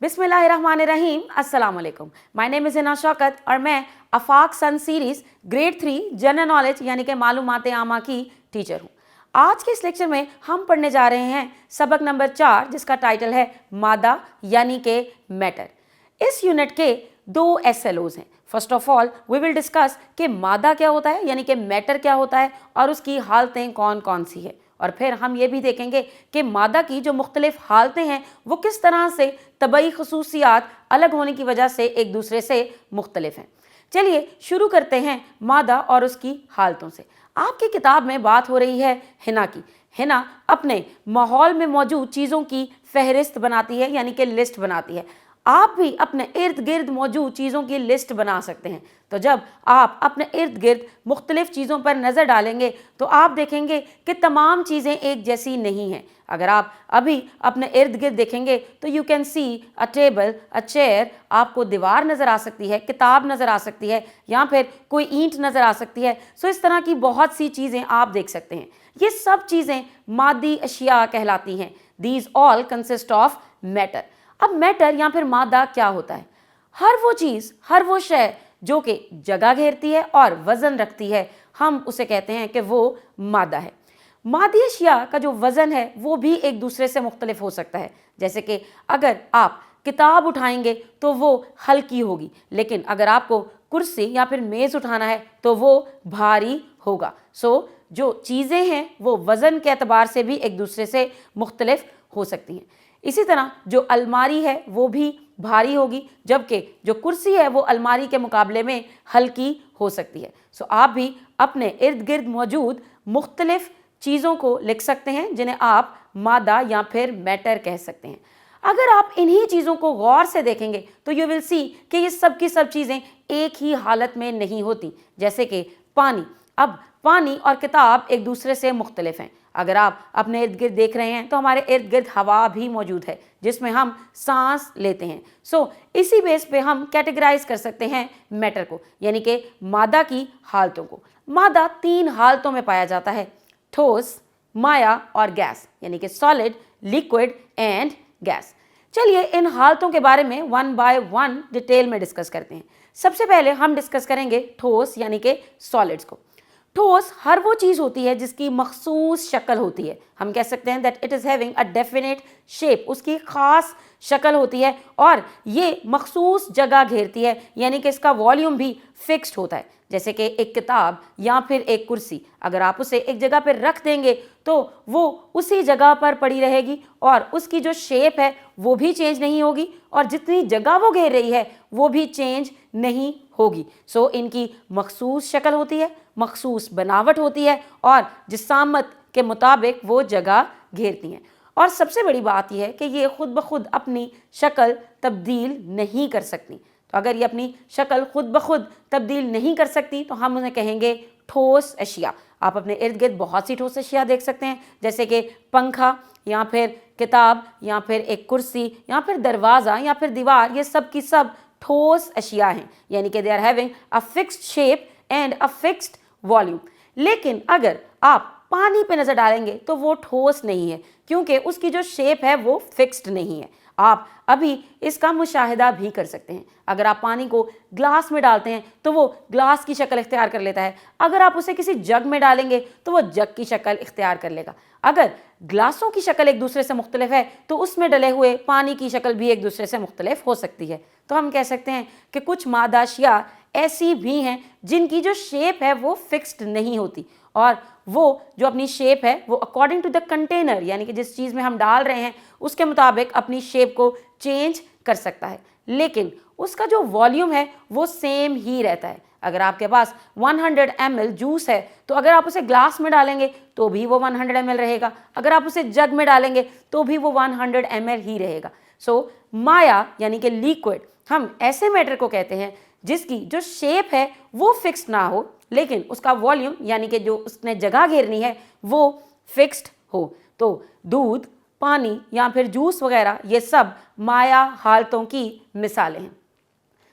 बिस्मिल्लाहिर्रहमानिर्रहीम, अस्सलाम वालेकुम। My name is Hina Shaukat और मैं Afaq sun series grade 3 general knowledge यानी कि मालूमात आमा की टीचर हूँ। आज के इस लेक्चर में हम पढ़ने जा रहे हैं सबक नंबर 4, जिसका टाइटल है मादा यानी कि मैटर। इस यूनिट के 2 SLOs हैं। First of all we will discuss कि मादा क्या होता है यानी कि मैटर क्या होता है और उसकी हालतें कौन कौन सी है, और फिर हम ये भी देखेंगे कि मादा की जो मुख्तलिफ हालतें हैं वो किस तरह से तबई खसूसियात अलग होने की वजह से एक दूसरे से मुख्तलिफ हैं। चलिए शुरू करते हैं मादा और उसकी हालतों से। आपकी किताब में बात हो रही है हिना की। हिना अपने माहौल में मौजूद चीज़ों की फहरिस्त बनाती है यानी कि लिस्ट बनाती है। आप भी अपने इर्द गिर्द मौजूद चीज़ों की लिस्ट बना सकते हैं। तो जब आप अपने इर्द गिर्द मुख्तलिफ चीज़ों पर नज़र डालेंगे तो आप देखेंगे कि तमाम चीज़ें एक जैसी नहीं हैं। अगर आप अभी अपने इर्द गिर्द देखेंगे तो you can see a table, a chair, आपको दीवार नज़र आ सकती है, किताब नज़र आ सकती है, या फिर कोई ईंट नज़र आ सकती है। सो इस तरह की बहुत सी चीज़ें आप देख सकते हैं। ये सब चीज़ें मादी अशिया कहलाती हैं। These all consist of matter. अब मैटर या फिर मादा क्या होता है? हर वो चीज़, हर वो शय जो कि जगह घेरती है और वज़न रखती है, हम उसे कहते हैं कि वो मादा है। मादी अशिया का जो वज़न है वो भी एक दूसरे से मुख्तलिफ हो सकता है। जैसे कि अगर आप किताब उठाएंगे तो वो हल्की होगी, लेकिन अगर आपको कुर्सी या फिर मेज़ उठाना है तो वो भारी होगा। सो जो चीज़ें हैं वो वज़न के एतबार से भी एक दूसरे से मुख्तलिफ हो सकती हैं। इसी तरह जो अलमारी है वो भी भारी होगी, जबकि जो कुर्सी है वो अलमारी के मुकाबले में हल्की हो सकती है। सो आप भी अपने इर्द गिर्द मौजूद मुख्तलिफ चीज़ों को लिख सकते हैं जिन्हें आप मादा या फिर मैटर कह सकते हैं। अगर आप इन्हीं चीज़ों को गौर से देखेंगे तो यू विल सी कि ये सब की सब चीज़ें एक ही हालत में नहीं होती। जैसे कि पानी। अब पानी और किताब एक दूसरे से मुख्तलिफ हैं। अगर आप अपने इर्द गिर्द देख रहे हैं तो हमारे इर्द गिर्द हवा भी मौजूद है जिसमें हम सांस लेते हैं। सो इसी बेस पे हम कैटेगराइज कर सकते हैं मैटर को, यानी कि मादा की हालतों को। मादा 3 हालतों में पाया जाता है, ठोस, माया और गैस, यानी कि सॉलिड, लिक्विड एंड गैस। चलिए इन हालतों के बारे में 1 बाय 1 डिटेल में डिस्कस करते हैं। सबसे पहले हम डिस्कस करेंगे ठोस यानी कि सॉलिड्स को। ठोस हर वो चीज़ होती है जिसकी मखसूस शक्ल होती है। हम कह सकते हैं that it is having a definite shape, उसकी ख़ास शक्ल होती है और ये मखसूस जगह घेरती है, यानी कि इसका वॉल्यूम भी फिक्स्ड होता है। जैसे कि एक किताब या फिर एक कुर्सी, अगर आप उसे एक जगह पर रख देंगे तो वो उसी जगह पर पड़ी रहेगी और उसकी जो शेप है वो भी चेंज नहीं होगी और जितनी जगह वो घेर रही है वो भी चेंज नहीं होगी। सो इनकी मखसूस शक्ल होती है, मखसूस बनावट होती है और जिसामत के मुताबिक वो जगह घेरती हैं। और सबसे बड़ी बात यह है कि ये खुद ब खुद अपनी शक्ल तब्दील नहीं कर सकती। तो अगर ये अपनी शक्ल खुद ब खुद तब्दील नहीं कर सकती तो हम उन्हें कहेंगे ठोस अशिया। आप अपने इर्द गिर्द बहुत सी ठोस अशिया देख सकते हैं, जैसे कि पंखा या फिर किताब या फिर एक कुर्सी या फिर दरवाज़ा या फिर दीवार। ये सब की सब ठोस अशिया हैं, यानी कि they are having a fixed shape and a fixed volume. लेकिन अगर आप पानी पे नज़र डालेंगे तो वो ठोस नहीं है, क्योंकि उसकी जो शेप है वो फिक्स्ड नहीं है। आप अभी इसका मुशाहिदा भी कर सकते हैं। अगर आप पानी को ग्लास में डालते हैं तो वो ग्लास की शक्ल इख्तियार कर लेता है। अगर आप उसे किसी जग में डालेंगे तो वो जग की शक्ल इख्तियार कर लेगा। अगर ग्लासों की शक्ल एक दूसरे से मुख्तलिफ है तो उसमें डले हुए पानी की शक्ल भी एक दूसरे से मुख्तलिफ हो सकती है। तो हम कह सकते हैं कि कुछ मादा अशिया ऐसी भी हैं जिनकी जो शेप है वो फिक्स्ड नहीं होती और वो जो अपनी शेप है वो अकॉर्डिंग टू द कंटेनर, यानी कि जिस चीज़ में हम डाल रहे हैं उसके मुताबिक अपनी शेप को चेंज कर सकता है, लेकिन उसका जो वॉल्यूम है वो सेम ही रहता है। अगर आपके पास 100 ml जूस है तो अगर आप उसे ग्लास में डालेंगे तो भी वो 100 ml रहेगा, अगर आप उसे जग में डालेंगे तो भी वो 100 ml ही रहेगा। सो माया यानी कि लिक्विड, हम ऐसे मैटर को कहते हैं जिसकी जो शेप है वो फिक्स ना हो लेकिन उसका वॉल्यूम यानी कि जो उसने जगह घेरनी है वो फिक्स्ड हो। तो दूध, पानी या फिर जूस वगैरह ये सब माया हालतों की मिसालें हैं।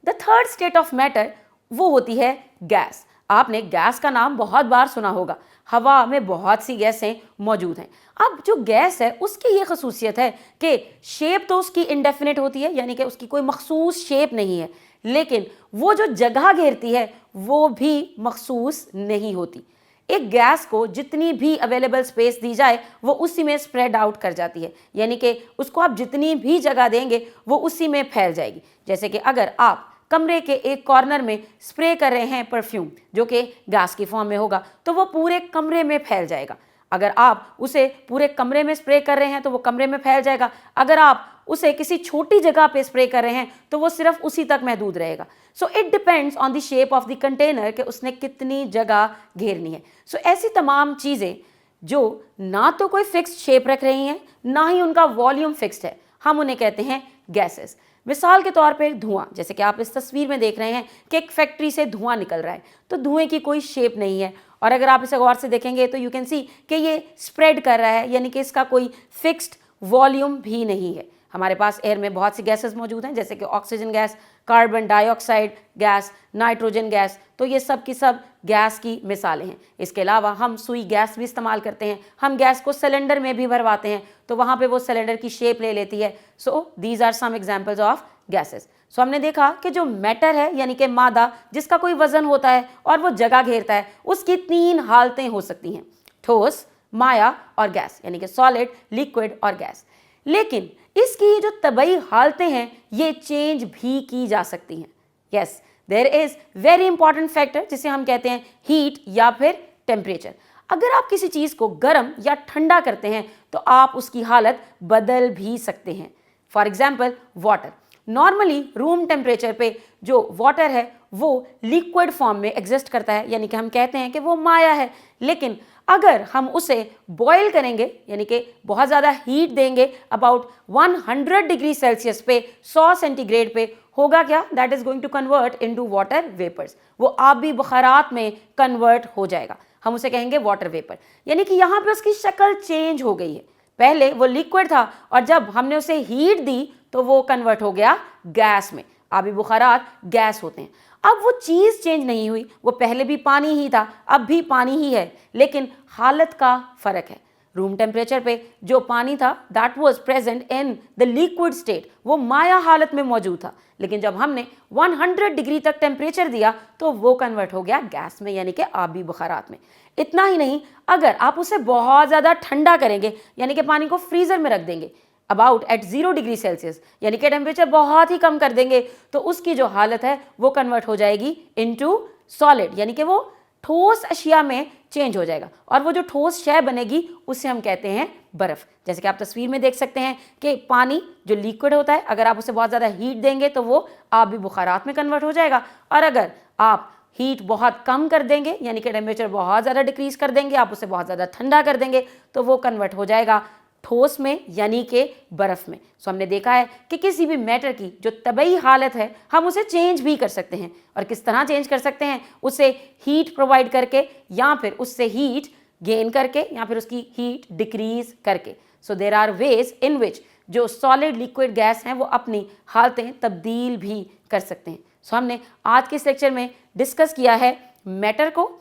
The third state of matter वो होती है गैस। आपने गैस का नाम बहुत बार सुना होगा। हवा में बहुत सी गैसें मौजूद हैं। अब जो गैस है उसकी ये खसूसियत है कि शेप तो उसकी इंडेफिनिट होती है, यानी कि उसकी कोई मखसूस शेप नहीं है, लेकिन वो जो जगह घेरती है वो भी मखसूस नहीं होती। एक गैस को जितनी भी अवेलेबल स्पेस दी जाए वो उसी में स्प्रेड आउट कर जाती है, यानी कि उसको आप जितनी भी जगह देंगे वो उसी में फैल जाएगी। जैसे कि अगर आप कमरे के एक कॉर्नर में स्प्रे कर रहे हैं परफ्यूम जो कि गैस की फॉर्म में होगा, तो वो पूरे कमरे में फैल जाएगा। अगर आप उसे पूरे कमरे में स्प्रे कर रहे हैं तो वो कमरे में फैल जाएगा। अगर आप उसे किसी छोटी जगह पे स्प्रे कर रहे हैं तो वो सिर्फ उसी तक महदूद रहेगा। So it depends on the shape of the container कि उसने कितनी जगह घेरनी है। सो ऐसी तमाम चीज़ें जो ना तो कोई फिक्स्ड शेप रख रही हैं, ना ही उनका वॉल्यूम फिक्स्ड है, हम उन्हें कहते हैं गैसेस। मिसाल के तौर पे धुआं, जैसे कि आप इस तस्वीर में देख रहे हैं कि एक फैक्ट्री से धुआं निकल रहा है, तो धुएं की कोई शेप नहीं है, और अगर आप इसे गौर से देखेंगे तो यू कैन सी कि ये स्प्रेड कर रहा है, यानी कि इसका कोई फिक्स्ड वॉल्यूम भी नहीं है। हमारे पास एयर में बहुत सी गैसेस मौजूद हैं, जैसे कि oxygen gas, carbon dioxide gas, nitrogen gas, तो ये सब की सब गैस की मिसालें हैं। इसके अलावा हम सुई गैस भी इस्तेमाल करते हैं। हम गैस को सिलेंडर में भी भरवाते हैं तो वहाँ पे वो सिलेंडर की शेप ले लेती है। So these are some examples of gases. So हमने देखा कि जो मैटर है, यानी कि मादा जिसका कोई वजन होता है और वो जगह घेरता है, उसकी 3 हालतें हो सकती हैं, ठोस, माया और गैस, यानी कि सॉलिड, लिक्विड और गैस। लेकिन इसकी जो तबई हालतें हैं ये चेंज भी की जा सकती हैं। Yes, there is very important factor जिसे हम कहते हैं हीट या फिर टेम्परेचर। अगर आप किसी चीज़ को गर्म या ठंडा करते हैं तो आप उसकी हालत बदल भी सकते हैं। For example water, normally room temperature पे जो वाटर है वो लिक्विड फॉर्म में एग्जिस्ट करता है, यानी कि हम कहते हैं कि वो माया है। लेकिन अगर हम उसे बॉयल करेंगे, यानी कि बहुत ज़्यादा हीट देंगे, अबाउट 100 डिग्री सेल्सियस पे, 100 सेंटीग्रेड पे, होगा क्या, that is going to convert into water vapours. वो आबी बुखारात में कन्वर्ट हो जाएगा, हम उसे कहेंगे वाटर वेपर। यानी कि यहाँ पे उसकी शक्ल चेंज हो गई है। पहले वो लिक्विड था और जब हमने उसे हीट दी तो वो कन्वर्ट हो गया गैस में। आबी बुखारात गैस होते हैं। अब वो चीज़ चेंज नहीं हुई, वो पहले भी पानी ही था, अब भी पानी ही है, लेकिन हालत का फ़र्क है। रूम टेम्परेचर पे जो पानी था that was present in the liquid state, वो माया हालत में मौजूद था, लेकिन जब हमने 100 डिग्री तक टेम्परेचर दिया तो वो कन्वर्ट हो गया गैस में, यानी कि आबी बुखारात में। इतना ही नहीं, अगर आप उसे बहुत ज़्यादा ठंडा करेंगे, यानी कि पानी को फ्रीज़र में रख देंगे अबाउट एट 0 डिग्री सेल्सियस, यानी कि टेम्परेचर बहुत ही कम कर देंगे, तो उसकी जो हालत है वो कन्वर्ट हो जाएगी इनटू सॉलिड, यानी कि वो ठोस अशिया में चेंज हो जाएगा, और वो जो ठोस शय बनेगी उसे हम कहते हैं बर्फ़। जैसे कि आप तस्वीर में देख सकते हैं कि पानी जो लिक्विड होता है, अगर आप उसे बहुत ज़्यादा हीट देंगे तो वो आबी बुखारात में कन्वर्ट हो जाएगा, और अगर आप हीट बहुत कम कर देंगे, यानी कि टेम्परेचर बहुत ज़्यादा डिक्रीज़ कर देंगे, आप उसे बहुत ज़्यादा ठंडा कर देंगे, तो वो कन्वर्ट हो जाएगा ठोस में, यानी कि बर्फ़ में। सो हमने देखा है कि किसी भी मैटर की जो तबई हालत है हम उसे चेंज भी कर सकते हैं, और किस तरह चेंज कर सकते हैं, उसे हीट प्रोवाइड करके, या फिर उससे हीट गेन करके, या फिर उसकी हीट डिक्रीज करके। So there are ways in which जो सॉलिड, लिक्विड, गैस हैं वो अपनी हालतें तब्दील भी कर सकते हैं। सो हमने आज के इस लेक्चर में डिस्कस किया है मैटर को,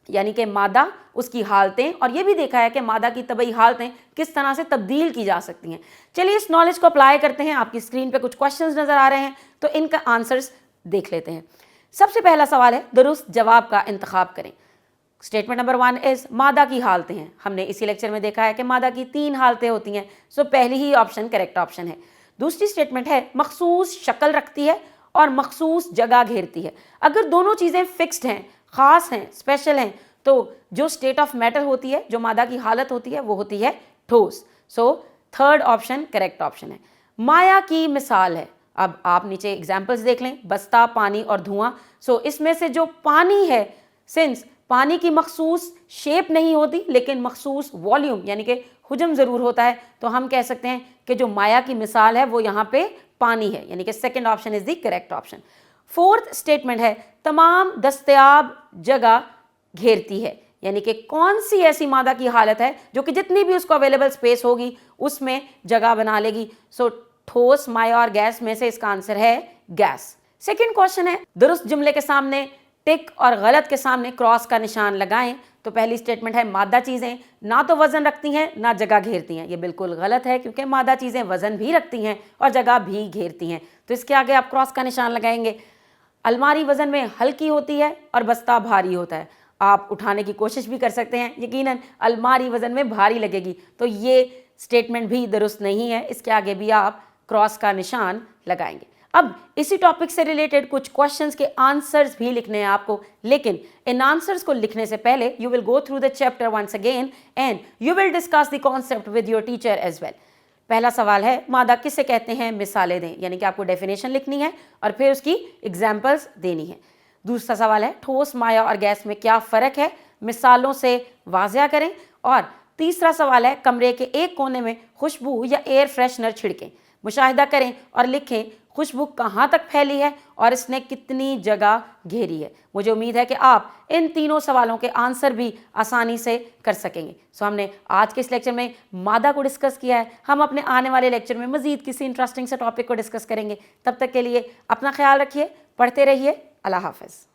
यानी कि मादा, उसकी हालतें, और ये भी देखा है कि मादा की तबई हालतें किस तरह से तब्दील की जा सकती हैं। चलिए इस नॉलेज को अप्लाई करते हैं। आपकी स्क्रीन पे कुछ क्वेश्चंस नज़र आ रहे हैं तो इनका आंसर्स देख लेते हैं। सबसे पहला सवाल है, दुरुस्त जवाब का इंतखाब करें। स्टेटमेंट नंबर 1 इज मादा की हालतें हैं। हमने इसी लेक्चर में देखा है कि मादा की 3 हालतें होती हैं, सो पहली ही ऑप्शन करेक्ट ऑप्शन है। दूसरी स्टेटमेंट है मखसूस शक्ल रखती है और मखसूस जगह घेरती है। अगर दोनों चीज़ें फिक्स्ड हैं, ख़ास हैं, स्पेशल हैं, तो जो स्टेट ऑफ मैटर होती है, जो मादा की हालत होती है, वो होती है ठोस। So third option correct option है। माया की मिसाल है, अब आप नीचे एग्जाम्पल्स देख लें, बस्ता, पानी और धुआं। सो इसमें से जो पानी है, सिंस पानी की मखसूस शेप नहीं होती लेकिन मखसूस वॉल्यूम यानी कि हुजम ज़रूर होता है, तो हम कह सकते हैं कि जो माया की मिसाल है वो यहाँ पे पानी है, यानी कि second option is the correct option. Fourth statement है तमाम दस्तयाब जगह घेरती है, यानी कि कौन सी ऐसी मादा की हालत है जो कि जितनी भी उसको अवेलेबल स्पेस होगी उसमें जगह बना लेगी। सो ठोस, माया और गैस में से इसका आंसर है गैस। सेकंड क्वेश्चन है, दुरुस्त जुमले के सामने टिक और गलत के सामने क्रॉस का निशान लगाएं। तो पहली स्टेटमेंट है मादा चीज़ें ना तो वज़न रखती हैं ना जगह घेरती हैं। ये बिल्कुल गलत है क्योंकि मादा चीज़ें वज़न भी रखती हैं और जगह भी घेरती हैं। तो इसके आगे आप क्रॉस का निशान लगाएंगे। अलमारी वज़न में हल्की होती है और बस्ता भारी होता है। आप उठाने की कोशिश भी कर सकते हैं, यकीनन अलमारी वज़न में भारी लगेगी। तो ये स्टेटमेंट भी दुरुस्त नहीं है, इसके आगे भी आप क्रॉस का निशान लगाएंगे। अब इसी टॉपिक से रिलेटेड कुछ क्वेश्चंस के आंसर्स भी लिखने हैं आपको, लेकिन इन आंसर्स को लिखने से पहले you will go through the chapter once again and you will discuss the concept with your teacher as well. पहला सवाल है मादा किसे कहते हैं, मिसालें दें, यानी कि आपको डेफिनेशन लिखनी है और फिर उसकी एग्जाम्पल्स देनी है। दूसरा सवाल है ठोस, माया और गैस में क्या फ़र्क है, मिसालों से वाज़िया करें। और तीसरा सवाल है कमरे के एक कोने में खुशबू या एयर फ्रेशनर छिड़कें, मुशाहिदा करें और लिखें खुशबू कहाँ तक फैली है और इसने कितनी जगह घेरी है। मुझे उम्मीद है कि आप इन तीनों सवालों के आंसर भी आसानी से कर सकेंगे। सो हमने आज के इस लेक्चर में मादा को डिस्कस किया है। हम अपने आने वाले लेक्चर में मज़ीद किसी इंटरेस्टिंग से टॉपिक को डिस्कस करेंगे। तब तक के लिए अपना ख्याल रखिए, पढ़ते रहिए। अल्लाह हाफ़िज़।